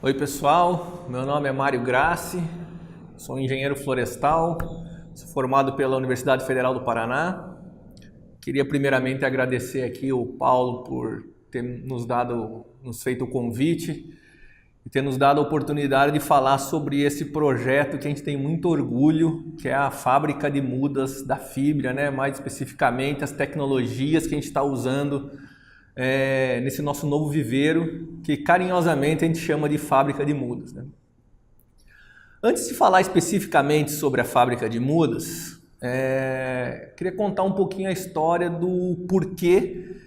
Oi pessoal, meu nome é Mário Grassi, sou engenheiro florestal, sou formado pela Universidade Federal do Paraná. Queria primeiramente agradecer aqui o Paulo por ter nos feito o convite e ter nos dado a oportunidade de falar sobre esse projeto que a gente tem muito orgulho, que é a fábrica de mudas da Fibria, né? Mais especificamente as tecnologias que a gente está usando nesse nosso novo viveiro, que carinhosamente a gente chama de fábrica de mudas, né? Antes de falar especificamente sobre a fábrica de mudas, queria contar um pouquinho a história do porquê,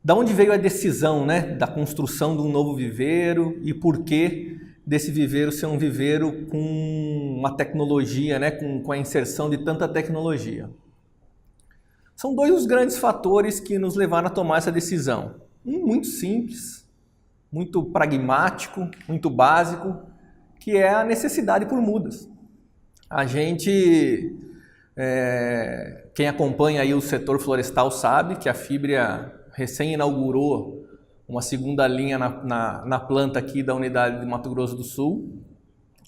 da onde veio a decisão, né, da construção de um novo viveiro e porquê desse viveiro ser um viveiro com uma tecnologia, né, com a inserção de tanta tecnologia. São dois os grandes fatores que nos levaram a tomar essa decisão. Um muito simples, muito pragmático, muito básico, que é a necessidade por mudas. A gente, quem acompanha aí o setor florestal sabe que a Fibria recém inaugurou uma segunda linha na planta aqui da unidade de Mato Grosso do Sul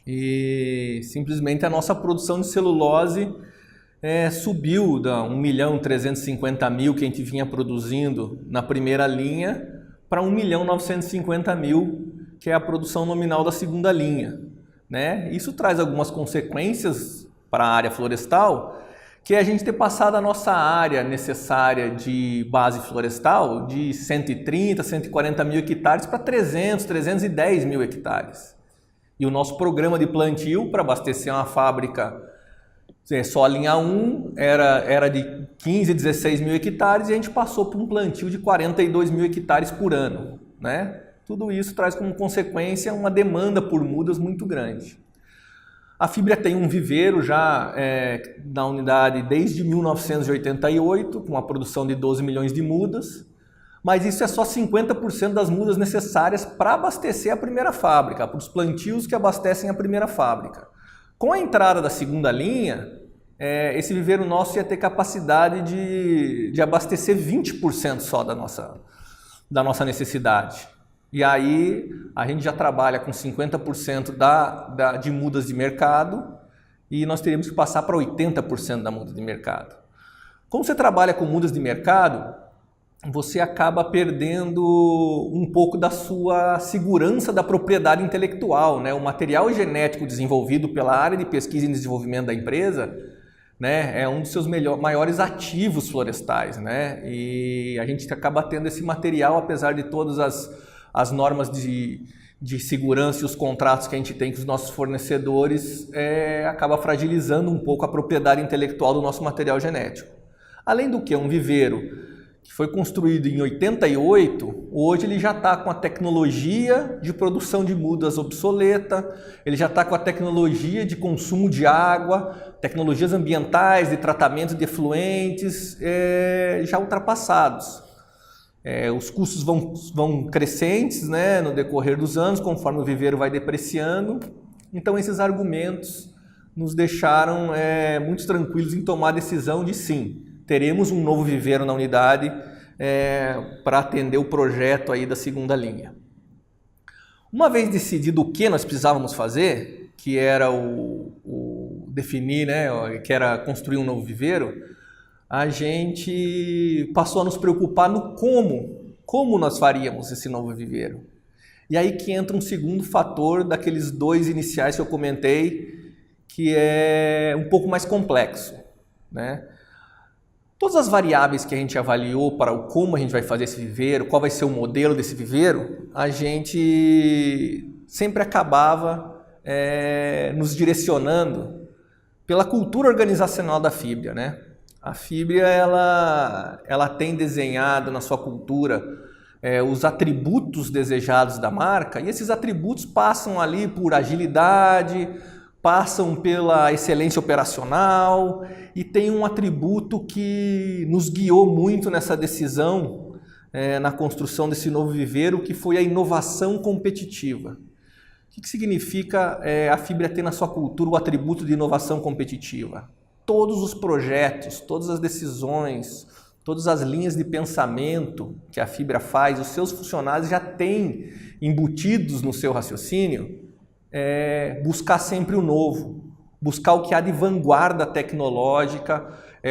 e simplesmente a nossa produção de celulose subiu da 1.350.000 que a gente vinha produzindo na primeira linha para 1.950.000, que é a produção nominal da segunda linha, né? Isso traz algumas consequências para a área florestal, que é a gente ter passado a nossa área necessária de base florestal de 130, 140 mil hectares para 300, 310 mil hectares. E o nosso programa de plantio para abastecer uma fábrica, só a linha 1 era de 15, 16 mil hectares e a gente passou por um plantio de 42 mil hectares por ano, né? Tudo isso traz como consequência uma demanda por mudas muito grande. A Fibria tem um viveiro já na unidade desde 1988, com uma produção de 12 milhões de mudas, mas isso é só 50% das mudas necessárias para abastecer a primeira fábrica, para os plantios que abastecem a primeira fábrica. Com a entrada da segunda linha, esse viveiro nosso ia ter capacidade de abastecer 20% só da nossa necessidade. E aí a gente já trabalha com 50% de mudas de mercado e nós teríamos que passar para 80% da muda de mercado. Como você trabalha com mudas de mercado, você acaba perdendo um pouco da sua segurança da propriedade intelectual, né? O material genético desenvolvido pela área de pesquisa e desenvolvimento da empresa, né, é um dos seus maiores ativos florestais, né? E a gente acaba tendo esse material, apesar de todas as normas de segurança e os contratos que a gente tem com os nossos fornecedores, acaba fragilizando um pouco a propriedade intelectual do nosso material genético. Além do que, um viveiro que foi construído em 88, hoje ele já está com a tecnologia de produção de mudas obsoleta, ele já está com a tecnologia de consumo de água, tecnologias ambientais, de tratamento de efluentes, já ultrapassados. Os custos vão crescentes, né, no decorrer dos anos, conforme o viveiro vai depreciando. Então esses argumentos nos deixaram muito tranquilos em tomar a decisão de sim, teremos um novo viveiro na unidade para atender o projeto aí da segunda linha. Uma vez decidido o que nós precisávamos fazer, que era definir, né, que era construir um novo viveiro, a gente passou a nos preocupar no como nós faríamos esse novo viveiro. E aí que entra um segundo fator daqueles dois iniciais que eu comentei, que é um pouco mais complexo, né? Todas as variáveis que a gente avaliou para como a gente vai fazer esse viveiro, qual vai ser o modelo desse viveiro, a gente sempre acabava nos direcionando pela cultura organizacional da Fibria, né? A Fibria ela tem desenhado na sua cultura os atributos desejados da marca, e esses atributos passam ali por agilidade, passam pela excelência operacional, e tem um atributo que nos guiou muito nessa decisão na construção desse novo viveiro, que foi a inovação competitiva. O que significa a Fibria ter na sua cultura o atributo de inovação competitiva? Todos os projetos, todas as decisões, todas as linhas de pensamento que a Fibria faz, os seus funcionários já têm embutidos no seu raciocínio, é buscar sempre o novo, buscar o que há de vanguarda tecnológica,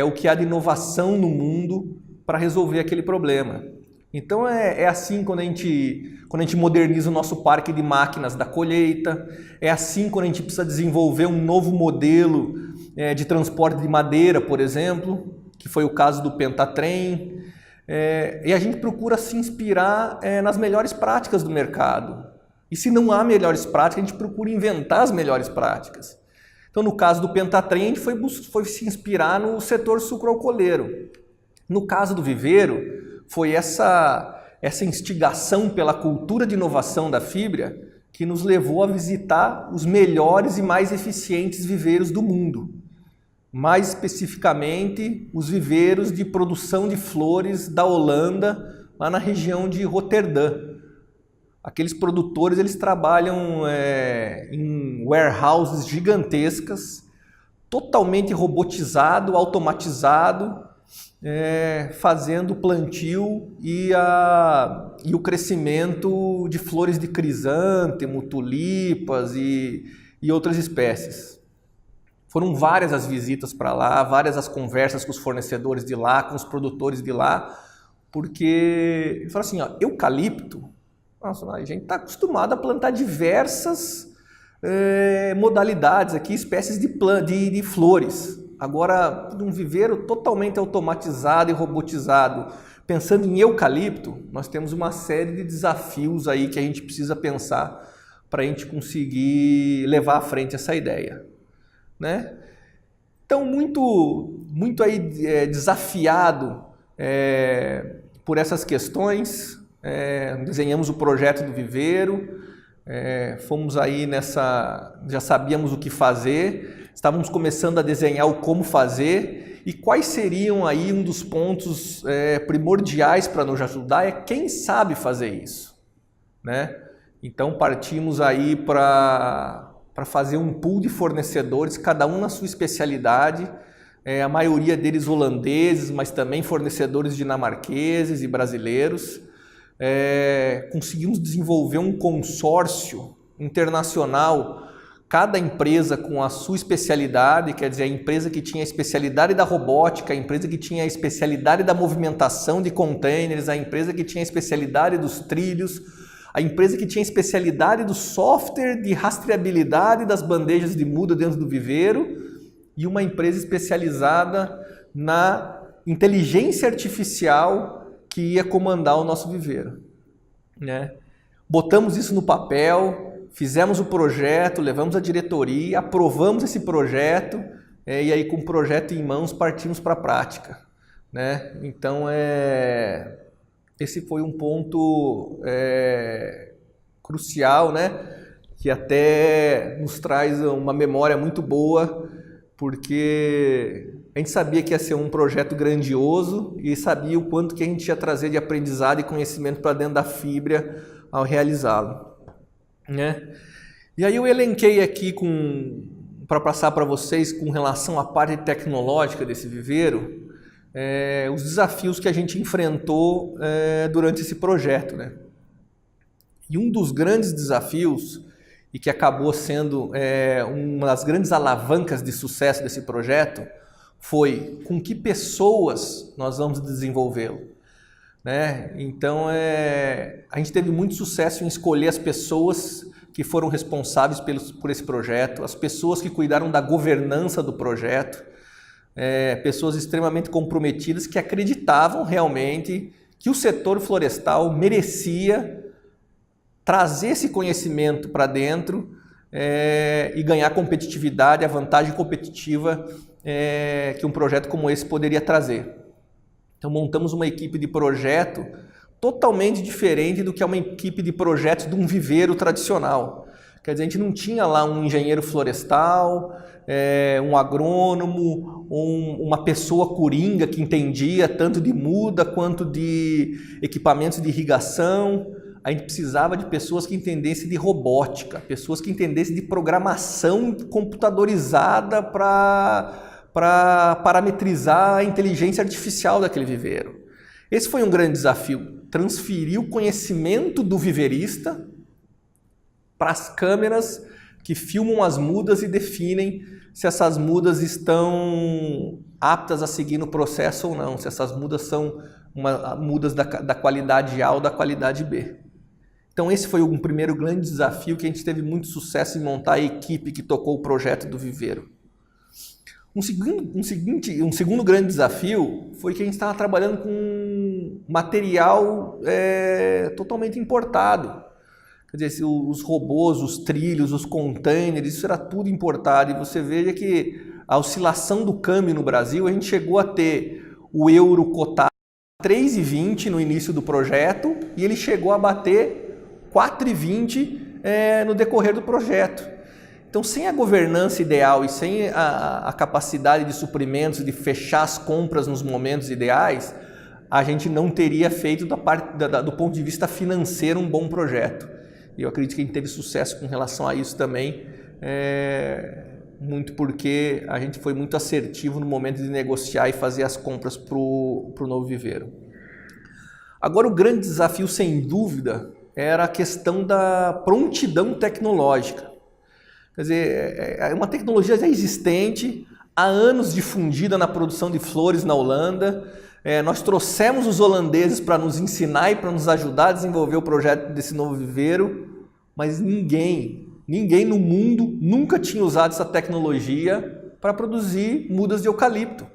o que há de inovação no mundo para resolver aquele problema. Então é assim quando a gente moderniza o nosso parque de máquinas da colheita, é assim quando a gente precisa desenvolver um novo modelo de transporte de madeira, por exemplo, que foi o caso do Pentatrem, e a gente procura se inspirar nas melhores práticas do mercado. E se não há melhores práticas, a gente procura inventar as melhores práticas. Então, no caso do Pentatrem, a gente foi se inspirar no setor sucroalcooleiro. No caso do viveiro, foi essa instigação pela cultura de inovação da Fibria que nos levou a visitar os melhores e mais eficientes viveiros do mundo. Mais especificamente, os viveiros de produção de flores da Holanda, lá na região de Roterdã. Aqueles produtores, eles trabalham em warehouses gigantescas, totalmente robotizado, automatizado, fazendo o plantio e o crescimento de flores de crisântemo, tulipas e outras espécies. Foram várias as visitas para lá, várias as conversas com os fornecedores de lá, com os produtores de lá, porque eles falaram assim, eucalipto, nossa, a gente está acostumado a plantar diversas modalidades aqui, espécies de flores. Agora, um viveiro totalmente automatizado e robotizado, pensando em eucalipto, nós temos uma série de desafios aí que a gente precisa pensar para a gente conseguir levar à frente essa ideia, né? Então, muito aí desafiado por essas questões, desenhamos o projeto do viveiro, fomos aí já sabíamos o que fazer, estávamos começando a desenhar o como fazer e quais seriam aí um dos pontos primordiais para nos ajudar quem sabe fazer isso, né? Então partimos aí para fazer um pool de fornecedores, cada um na sua especialidade, a maioria deles holandeses, mas também fornecedores dinamarqueses e brasileiros. Conseguimos desenvolver um consórcio internacional, cada empresa com a sua especialidade, quer dizer, a empresa que tinha a especialidade da robótica, a empresa que tinha a especialidade da movimentação de containers, a empresa que tinha a especialidade dos trilhos, a empresa que tinha a especialidade do software de rastreabilidade das bandejas de muda dentro do viveiro e uma empresa especializada na inteligência artificial que ia comandar o nosso viveiro, né? Botamos isso no papel, fizemos o projeto, levamos a diretoria, aprovamos esse projeto e aí com o projeto em mãos partimos para a prática, né? Então esse foi um ponto crucial, né? Que até nos traz uma memória muito boa, porque a gente sabia que ia ser um projeto grandioso e sabia o quanto que a gente ia trazer de aprendizado e conhecimento para dentro da Fibria ao realizá-lo, né? E aí eu elenquei aqui para passar para vocês com relação à parte tecnológica desse viveiro, os desafios que a gente enfrentou durante esse projeto, né? E um dos grandes desafios, e que acabou sendo uma das grandes alavancas de sucesso desse projeto, foi com que pessoas nós vamos desenvolvê-lo, né? Então a gente teve muito sucesso em escolher as pessoas que foram responsáveis por esse projeto, as pessoas que cuidaram da governança do projeto, pessoas extremamente comprometidas que acreditavam realmente que o setor florestal merecia trazer esse conhecimento para dentro e ganhar competitividade, a vantagem competitiva que um projeto como esse poderia trazer. Então montamos uma equipe de projeto totalmente diferente do que é uma equipe de projetos de um viveiro tradicional. Quer dizer, a gente não tinha lá um engenheiro florestal, um agrônomo, uma pessoa coringa que entendia tanto de muda quanto de equipamentos de irrigação. A gente precisava de pessoas que entendessem de robótica, pessoas que entendessem de programação computadorizada para parametrizar a inteligência artificial daquele viveiro. Esse foi um grande desafio, transferir o conhecimento do viveirista para as câmeras que filmam as mudas e definem se essas mudas estão aptas a seguir no processo ou não, se essas mudas são mudas da qualidade A ou da qualidade B. Então esse foi um primeiro grande desafio que a gente teve muito sucesso em montar a equipe que tocou o projeto do viveiro. Um segundo grande desafio foi que a gente estava trabalhando com material totalmente importado. Quer dizer, os robôs, os trilhos, os containers, isso era tudo importado. E você veja que a oscilação do câmbio no Brasil, a gente chegou a ter o euro cotado 3,20 no início do projeto e ele chegou a bater 4,20 no decorrer do projeto. Então, sem a governança ideal e sem a capacidade de suprimentos, de fechar as compras nos momentos ideais, a gente não teria feito do ponto de vista financeiro um bom projeto. E eu acredito que a gente teve sucesso com relação a isso também, muito porque a gente foi muito assertivo no momento de negociar e fazer as compras para o novo viveiro. Agora, o grande desafio, sem dúvida, era a questão da prontidão tecnológica. Quer dizer, é uma tecnologia já existente, há anos difundida na produção de flores na Holanda. Nós trouxemos os holandeses para nos ensinar e para nos ajudar a desenvolver o projeto desse novo viveiro, mas ninguém no mundo nunca tinha usado essa tecnologia para produzir mudas de eucalipto.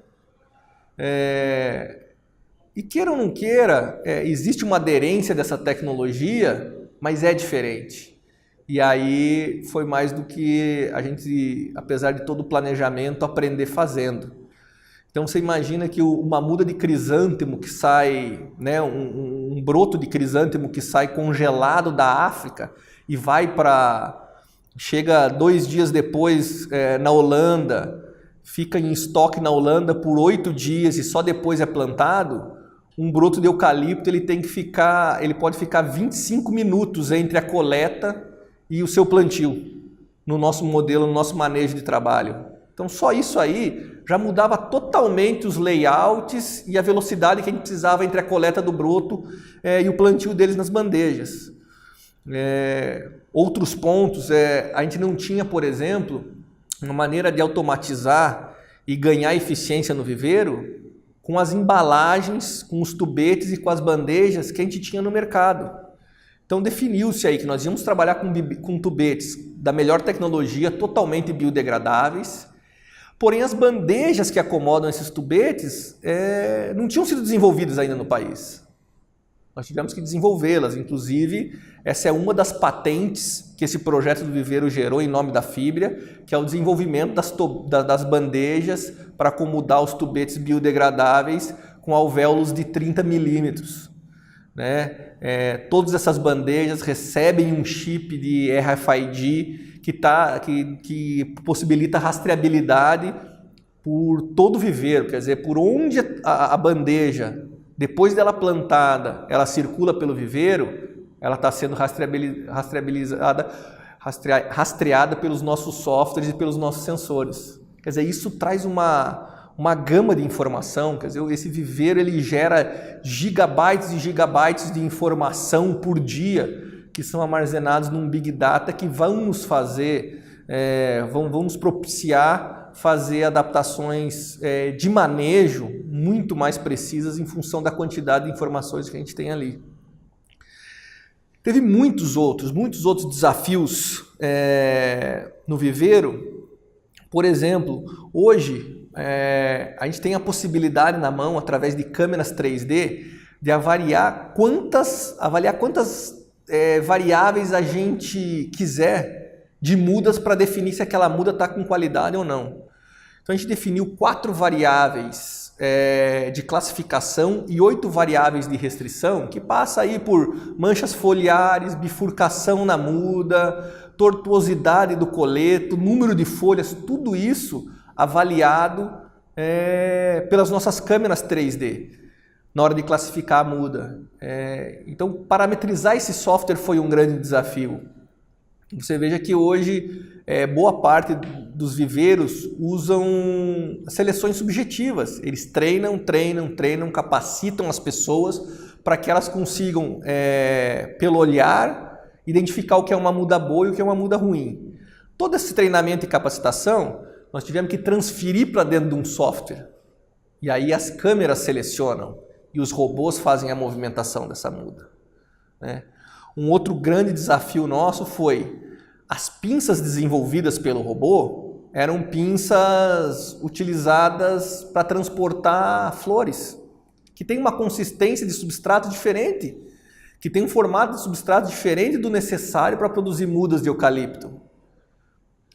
E queira ou não queira, existe uma aderência dessa tecnologia, mas é diferente. E aí foi mais do que a gente, apesar de todo o planejamento, aprender fazendo. Então você imagina que uma muda de crisântemo que sai, né, um broto de crisântemo que sai congelado da África e chega 2 dias depois na Holanda, fica em estoque na Holanda por 8 dias e só depois é plantado, um broto de eucalipto ele pode ficar 25 minutos entre a coleta e o seu plantio, no nosso modelo, no nosso manejo de trabalho. Então só isso aí já mudava totalmente os layouts e a velocidade que a gente precisava entre a coleta do broto e o plantio deles nas bandejas. Outros pontos, a gente não tinha, por exemplo, uma maneira de automatizar e ganhar eficiência no viveiro com as embalagens, com os tubetes e com as bandejas que a gente tinha no mercado. Então definiu-se aí que nós íamos trabalhar com tubetes da melhor tecnologia, totalmente biodegradáveis, porém as bandejas que acomodam esses tubetes não tinham sido desenvolvidas ainda no país. Nós tivemos que desenvolvê-las, inclusive essa é uma das patentes que esse projeto do viveiro gerou em nome da Fibria, que é o desenvolvimento das bandejas para acomodar os tubetes biodegradáveis com alvéolos de 30 milímetros. Todas essas bandejas recebem um chip de RFID que possibilita rastreabilidade por todo o viveiro, quer dizer, por onde a bandeja, depois dela plantada, ela circula pelo viveiro, ela está sendo rastreada pelos nossos softwares e pelos nossos sensores. Quer dizer, isso traz uma gama de informação, quer dizer, esse viveiro ele gera gigabytes e gigabytes de informação por dia que são armazenados num Big Data que vão nos fazer, vão nos propiciar fazer adaptações de manejo muito mais precisas em função da quantidade de informações que a gente tem ali. Teve muitos outros desafios no viveiro. Por exemplo, hoje a gente tem a possibilidade na mão, através de câmeras 3D, de avaliar quantas variáveis a gente quiser de mudas para definir se aquela muda está com qualidade ou não. Então a gente definiu 4 variáveis de classificação e 8 variáveis de restrição, que passa aí por manchas foliares, bifurcação na muda, tortuosidade do coleto, número de folhas, tudo isso avaliado pelas nossas câmeras 3D na hora de classificar a muda. Então, parametrizar esse software foi um grande desafio. Você veja que hoje boa parte dos viveiros usam seleções subjetivas. Eles treinam, capacitam as pessoas para que elas consigam, pelo olhar identificar o que é uma muda boa e o que é uma muda ruim. Todo esse treinamento e capacitação, nós tivemos que transferir para dentro de um software. E aí as câmeras selecionam e os robôs fazem a movimentação dessa muda, né? Um outro grande desafio nosso foi as pinças desenvolvidas pelo robô eram pinças utilizadas para transportar flores, que tem uma consistência de substrato diferente, que tem um formato de substrato diferente do necessário para produzir mudas de eucalipto.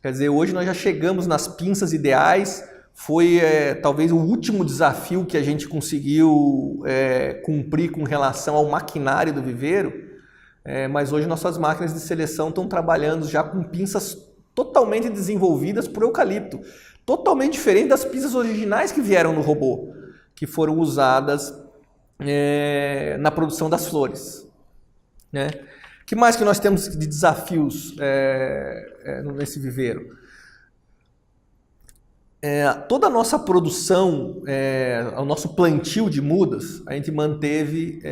Quer dizer, hoje nós já chegamos nas pinças ideais, foi talvez o último desafio que a gente conseguiu cumprir com relação ao maquinário do viveiro, mas hoje nossas máquinas de seleção estão trabalhando já com pinças totalmente desenvolvidas por eucalipto, totalmente diferente das pinças originais que vieram no robô, que foram usadas na produção das flores, né? O que mais que nós temos de desafios nesse viveiro? Toda a nossa produção, o nosso plantio de mudas, a gente manteve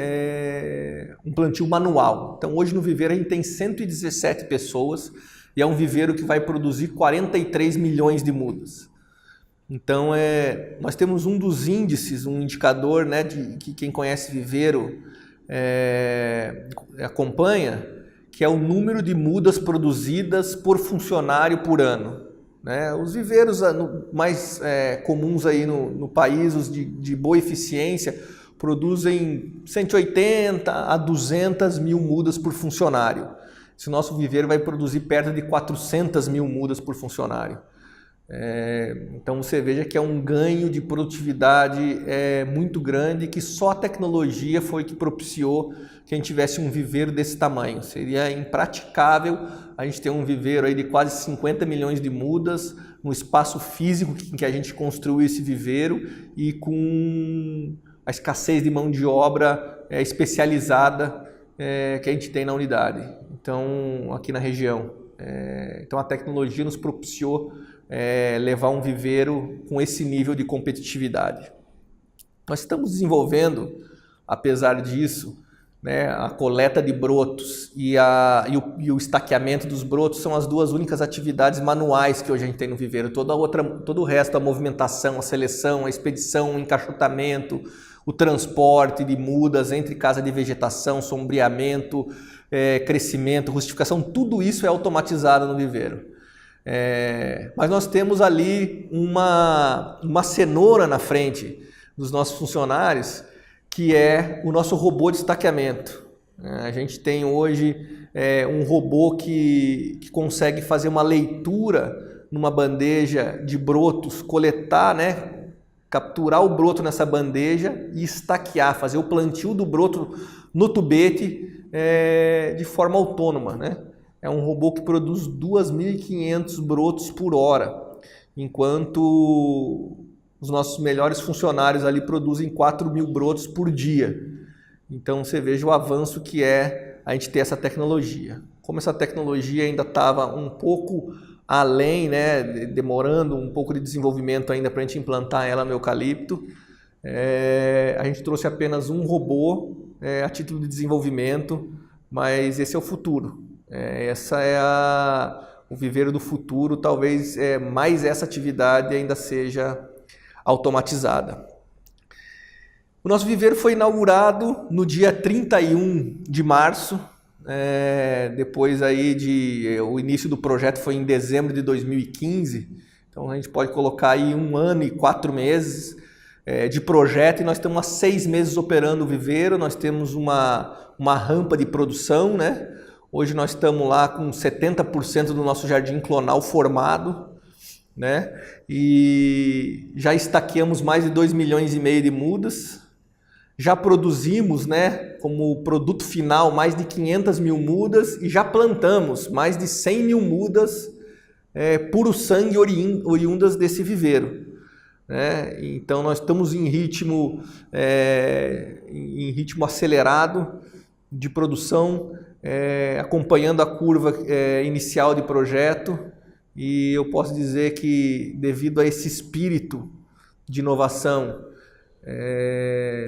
um plantio manual. Então hoje no viveiro a gente tem 117 pessoas e é um viveiro que vai produzir 43 milhões de mudas. Então nós temos um dos índices, um indicador, né, que quem conhece viveiro acompanha, que é o número de mudas produzidas por funcionário por ano, né? Os viveiros mais comuns aí no país, os de boa eficiência, produzem 180 a 200 mil mudas por funcionário. Esse nosso viveiro vai produzir perto de 400 mil mudas por funcionário. Então você veja que é um ganho de produtividade muito grande, que só a tecnologia foi que propiciou que a gente tivesse um viveiro desse tamanho. Seria impraticável a gente ter um viveiro aí de quase 50 milhões de mudas no espaço físico em que a gente construiu esse viveiro e com a escassez de mão de obra especializada que a gente tem na unidade, então aqui na região. Então a tecnologia nos propiciou levar um viveiro com esse nível de competitividade. Nós estamos desenvolvendo, apesar disso, né, a coleta de brotos e o estaqueamento dos brotos são as duas únicas atividades manuais que hoje a gente tem no viveiro. Todo o resto, a movimentação, a seleção, a expedição, o encaixotamento, o transporte de mudas entre casa de vegetação, sombreamento, crescimento, rustificação, tudo isso é automatizado no viveiro. Mas nós temos ali uma cenoura na frente dos nossos funcionários, que é o nosso robô de estaqueamento. A gente tem hoje um robô que consegue fazer uma leitura numa bandeja de brotos, coletar, né, capturar o broto nessa bandeja e estaquear, fazer o plantio do broto no tubete de forma autônoma, né? É um robô que produz 2.500 brotos por hora, enquanto os nossos melhores funcionários ali produzem 4.000 brotos por dia. Então você veja o avanço que a gente ter essa tecnologia. Como essa tecnologia ainda estava um pouco além, né, demorando um pouco de desenvolvimento ainda para a gente implantar ela no eucalipto, a gente trouxe apenas um robô a título de desenvolvimento, mas esse é o futuro. Essa é o viveiro do futuro, talvez mais essa atividade ainda seja automatizada. O nosso viveiro foi inaugurado no dia 31 de março, depois aí o início do projeto foi em dezembro de 2015, então a gente pode colocar aí 1 ano e 4 meses de projeto, e nós estamos há 6 meses operando o viveiro. Nós temos uma rampa de produção, né? Hoje nós estamos lá com 70% do nosso jardim clonal formado, né? E já estaqueamos mais de 2,5 milhões de mudas. Já produzimos, né, como produto final mais de 500 mil mudas e já plantamos mais de 100 mil mudas puro sangue oriundas desse viveiro. Então nós estamos em ritmo acelerado de produção, acompanhando a curva inicial de projeto, e eu posso dizer que devido a esse espírito de inovação,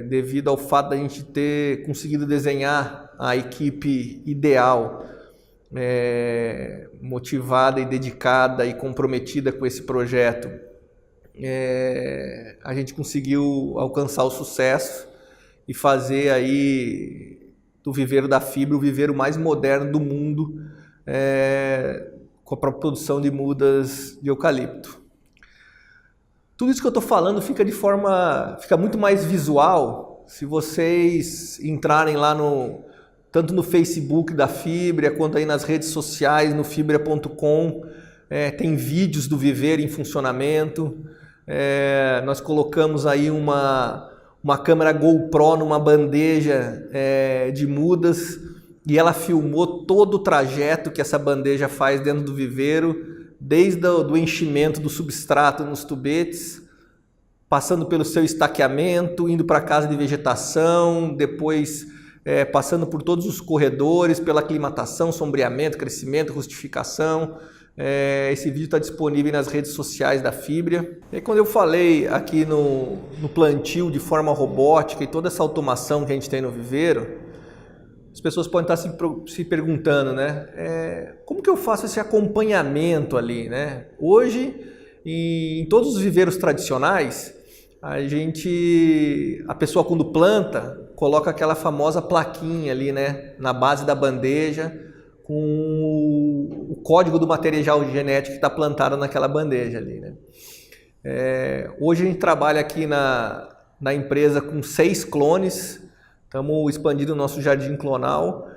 devido ao fato da gente ter conseguido desenhar a equipe ideal, motivada e dedicada e comprometida com esse projeto, a gente conseguiu alcançar o sucesso e fazer aí do viveiro da fibra o viveiro mais moderno do mundo, com a produção de mudas de eucalipto. Tudo isso que eu estou falando fica muito mais visual se vocês entrarem lá tanto no Facebook da Fibria quanto aí nas redes sociais, no fibria.com. Tem vídeos do viveiro em funcionamento. Nós colocamos aí uma câmera GoPro numa bandeja de mudas e ela filmou todo o trajeto que essa bandeja faz dentro do viveiro, desde o enchimento do substrato nos tubetes, passando pelo seu estaqueamento, indo para a casa de vegetação, depois passando por todos os corredores, pela aclimatação, sombreamento, crescimento, rustificação. Esse vídeo está disponível nas redes sociais da Fibria. E aí, quando eu falei aqui no plantio de forma robótica e toda essa automação que a gente tem no viveiro, as pessoas podem estar se perguntando, né? Como que eu faço esse acompanhamento ali, né? Hoje, em todos os viveiros tradicionais, a pessoa quando planta, coloca aquela famosa plaquinha ali, né? Na base da bandeja, com o código do material genético que está plantado naquela bandeja ali, né? Hoje a gente trabalha aqui na empresa com 6 clones. Estamos expandindo o nosso jardim clonal.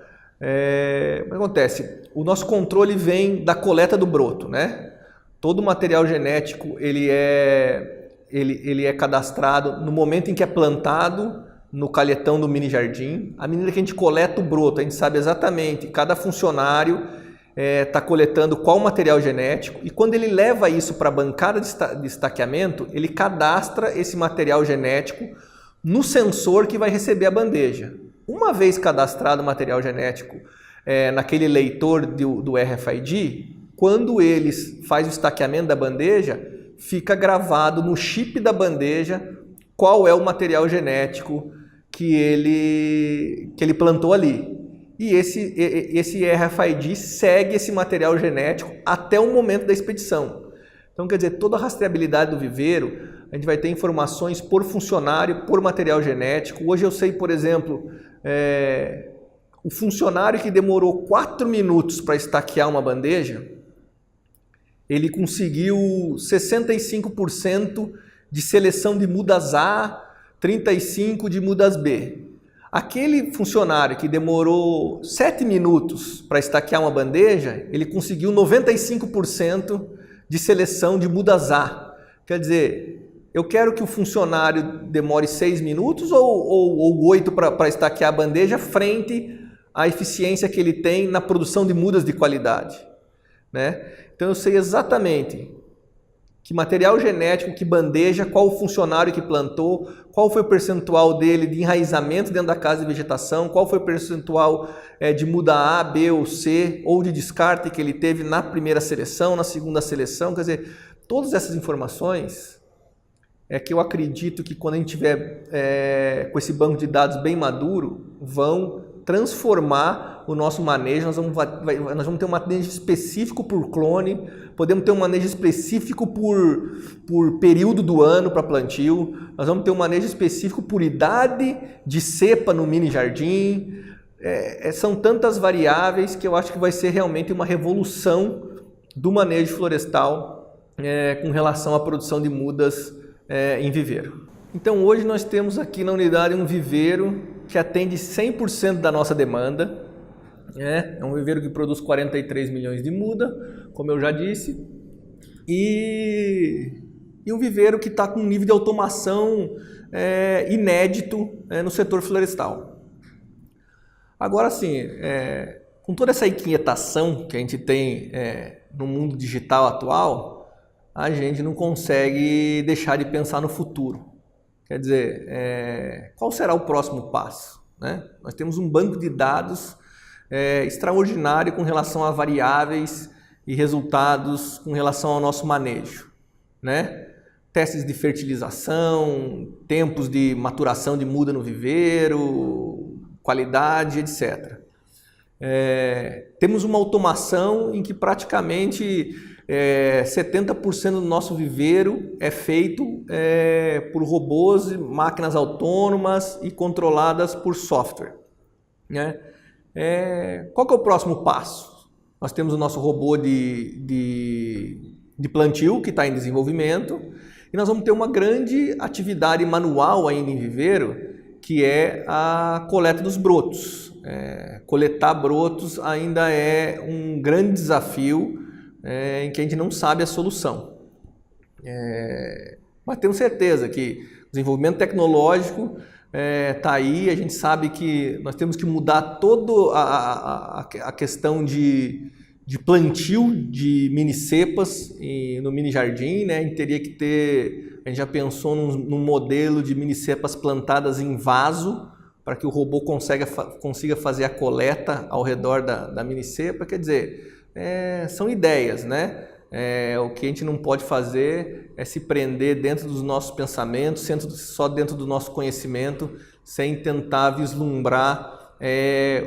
O que acontece? O nosso controle vem da coleta do broto, né? Todo o material genético ele é cadastrado no momento em que é plantado no calhetão do mini jardim. À medida que a gente coleta o broto, a gente sabe exatamente, cada funcionário está coletando qual material genético, e quando ele leva isso para a bancada de estaqueamento, ele cadastra esse material genético no sensor que vai receber a bandeja. Uma vez cadastrado o material genético naquele leitor do RFID, quando ele faz o estaqueamento da bandeja, fica gravado no chip da bandeja qual é o material genético que ele plantou ali. E esse RFID segue esse material genético até o momento da expedição. Então, quer dizer, toda a rastreabilidade do viveiro, a gente vai ter informações por funcionário, por material genético. Hoje eu sei, por exemplo, o funcionário que demorou 4 minutos para estaquear uma bandeja, ele conseguiu 65% de seleção de mudas A, 35% de mudas B. Aquele funcionário que demorou 7 minutos para estaquear uma bandeja, ele conseguiu 95% de seleção de mudas A. Quer dizer, eu quero que o funcionário demore 6 minutos ou 8 para estaquear a bandeja frente à eficiência que ele tem na produção de mudas de qualidade, né? Então eu sei exatamente que material genético, que bandeja, qual o funcionário que plantou, qual foi o percentual dele de enraizamento dentro da casa de vegetação, qual foi o percentual de muda A, B ou C, ou de descarte que ele teve na primeira seleção, na segunda seleção. Quer dizer, todas essas informações que eu acredito que quando a gente tiver com esse banco de dados bem maduro, vão transformar o nosso manejo. Nós vamos ter um manejo específico por clone, podemos ter um manejo específico por período do ano para plantio, nós vamos ter um manejo específico por idade de cepa no mini jardim. São tantas variáveis que eu acho que vai ser realmente uma revolução do manejo florestal com relação à produção de mudas em viveiro. Então hoje nós temos aqui na unidade um viveiro que atende 100% da nossa demanda. É um viveiro que produz 43 milhões de muda, como eu já disse, e um viveiro que está com um nível de automação inédito no setor florestal. Agora sim, com toda essa inquietação que a gente tem no mundo digital atual, a gente não consegue deixar de pensar no futuro. Quer dizer, qual será o próximo passo, né? Nós temos um banco de dados extraordinário com relação a variáveis e resultados com relação ao nosso manejo, né? Testes de fertilização, tempos de maturação de muda no viveiro, qualidade, etc. Temos uma automação em que praticamente 70% do nosso viveiro é feito por robôs, máquinas autônomas e controladas por software, né? Qual que é o próximo passo? Nós temos o nosso robô de plantio que está em desenvolvimento e nós vamos ter uma grande atividade manual ainda em viveiro, que é a coleta dos brotos. Coletar brotos ainda é um grande desafio em que a gente não sabe a solução. Mas temos certeza que o desenvolvimento tecnológico está aí. A gente sabe que nós temos que mudar toda a questão de plantio de mini cepas no mini jardim, né? A gente teria que ter, a gente já pensou num modelo de mini cepas plantadas em vaso, para que o robô consiga fazer a coleta ao redor da mini cepa. Quer dizer, são ideias, né? O que a gente não pode fazer é se prender dentro dos nossos pensamentos, só dentro do nosso conhecimento, sem tentar vislumbrar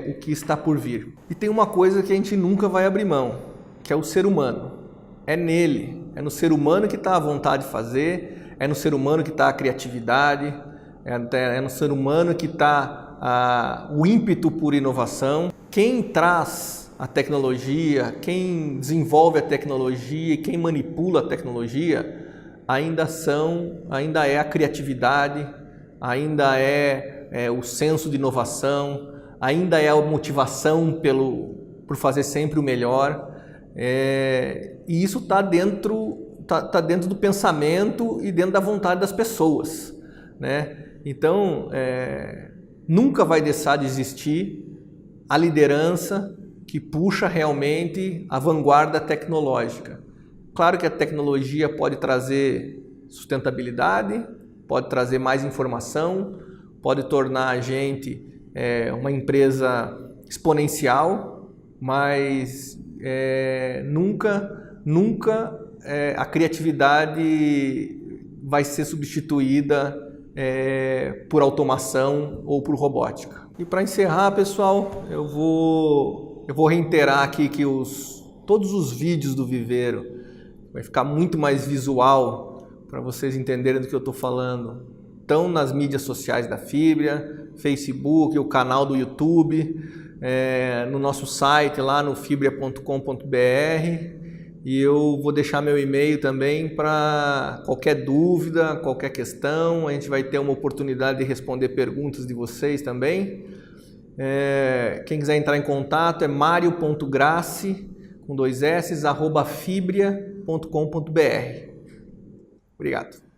o que está por vir. E tem uma coisa que a gente nunca vai abrir mão, que é o ser humano. É nele, é no ser humano que está a vontade de fazer, é no ser humano que está a criatividade, é no ser humano que está o ímpeto por inovação. Quem traz a tecnologia, quem desenvolve a tecnologia e quem manipula a tecnologia ainda é a criatividade, ainda é o senso de inovação, ainda é a motivação por fazer sempre o melhor. E isso está dentro do pensamento e dentro da vontade das pessoas, né? Então, nunca vai deixar de existir a liderança que puxa realmente a vanguarda tecnológica. Claro que a tecnologia pode trazer sustentabilidade, pode trazer mais informação, pode tornar a gente uma empresa exponencial, mas nunca a criatividade vai ser substituída por automação ou por robótica. E para encerrar, pessoal, eu vou reiterar aqui que todos os vídeos do Viveiro vai ficar muito mais visual para vocês entenderem do que eu estou falando. Estão nas mídias sociais da Fibria, Facebook, o canal do YouTube, no nosso site lá no fibria.com.br. E eu vou deixar meu e-mail também para qualquer dúvida, qualquer questão. A gente vai ter uma oportunidade de responder perguntas de vocês também. Quem quiser entrar em contato é mario.grassi, com 2 S, @fibria.com.br. Obrigado.